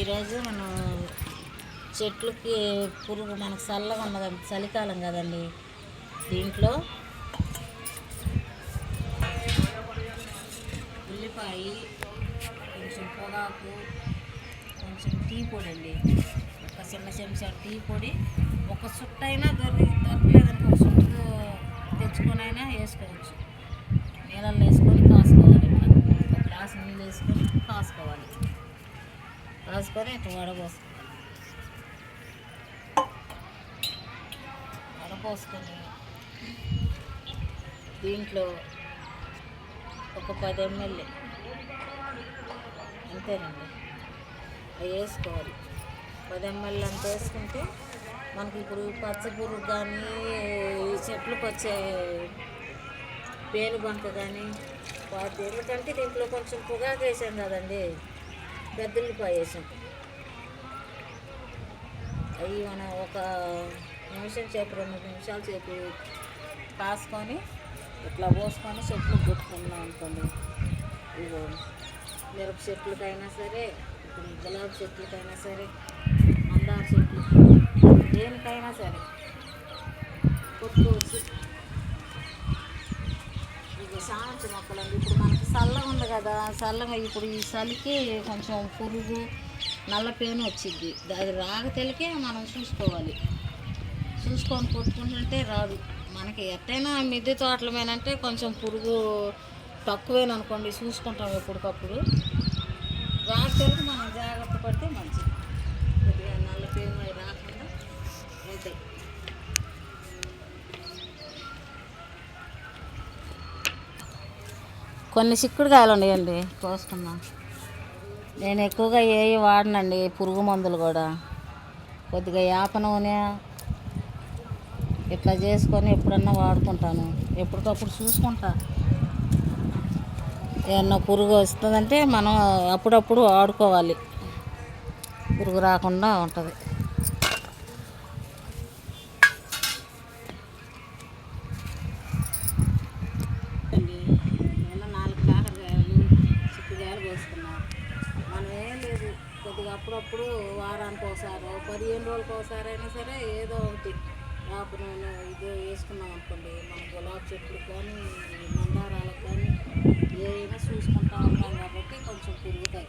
ఈరోజు మనం చెట్లకి పురుగు మనకు చల్లగా ఉన్నది, చలికాలం కదండి. దీంట్లో ఉల్లిపాయ, కొంచెం పొగాకు, కొంచెం టీ పొడి అండి, ఒక చిన్న చెంచా టీ పొడి, ఒక చుట్టైనా దొరకలేదనుకో ఒక చుట్టు తెచ్చుకొని అయినా వేసుకోవచ్చు. నీళ్ళల్లో వేసుకొని కాసుకోవాలి. ఇట్లా ఒక గ్లాసు నీళ్ళు వేసుకొని కాసుకోవాలి. కాసుకొని ఇట్లా వడపోసుకొని దీంట్లో ఒక 10 ml అంతేనండి అవి వేసుకోవాలి. 10 ml అంత వేసుకుంటే మనకి ఇప్పుడు పచ్చ పురుగు కానీ, చెట్లకు వచ్చే పేనుబంక కానీ పోద్ది. ఎందుకంటే దీంట్లో కొంచెం పొగాకు వేసాం కదండి, పెద్దల్లిపాయ వేసాం. అవి మనం ఒక నిమిషం సేపు 2 నిమిషాల సేపు కాసుకొని ఇట్లా పోసుకొని చెట్లు కొట్టుకున్నాం అనుకోండి. ఇగో మిరప చెట్లకైనా సరే, ఇప్పుడు గులాబీ చెట్లకైనా సరే, మందార చెట్లు, దేనికైనా సరే కొట్టుకోవచ్చు. ఇది సామంతి మొక్కలండి. ఇప్పుడు మనకి చల్లగా ఉంది కదా, చల్లగా ఇప్పుడు ఈ చలికి కొంచెం పురుగు, నల్ల పేను వచ్చింది. అది రాగతెలికే మనం చూసుకోవాలి. చూసుకొని కొట్టుకుంటుంటే రాదు. మనకి ఎట్టయినా మిద్దె తోటల మీదంటే కొంచెం పురుగు తక్కువేననుకోండి, చూసుకుంటాం ఎప్పటికప్పుడు. రాగతెలికి మనం జాగ్రత్త పడితే మంచిది. కొద్దిగా నల్ల పేను అవి రాకుండా అవుతాయి. కొన్ని చిక్కుడుకాయలు ఉన్నాయండి, కోసుకున్నాం. నేను ఎక్కువగా ఏవి వాడనండి, పురుగు మందులు కూడా. కొద్దిగా వేప నూనె ఇట్లా చేసుకొని ఎప్పుడన్నా వాడుకుంటాను. ఎప్పటికప్పుడు చూసుకుంటా. ఏమన్నా పురుగు వస్తుందంటే మనం అప్పుడప్పుడు వాడుకోవాలి, పురుగు రాకుండా ఉంటుంది. నేను 4 కాకరకాయలు, చిక్కుడుకాయలు కోసుకున్నాం. మనం ఏం లేదు, కొద్దిగా అప్పుడప్పుడు వారానికి ఒకసారి, 15 రోజులకు ఒకసారి అయినా సరే ఏదో ఒకటి వేప నూనె ఇది వేసుకున్నాం అనుకోండి. మన గులాబీ చెట్లకు కానీ, మందారాలకు కానీ ఏమైనా చూసుకుంటూ ఉంటాం కాబట్టి కొంచెం పెరుగుతాయి.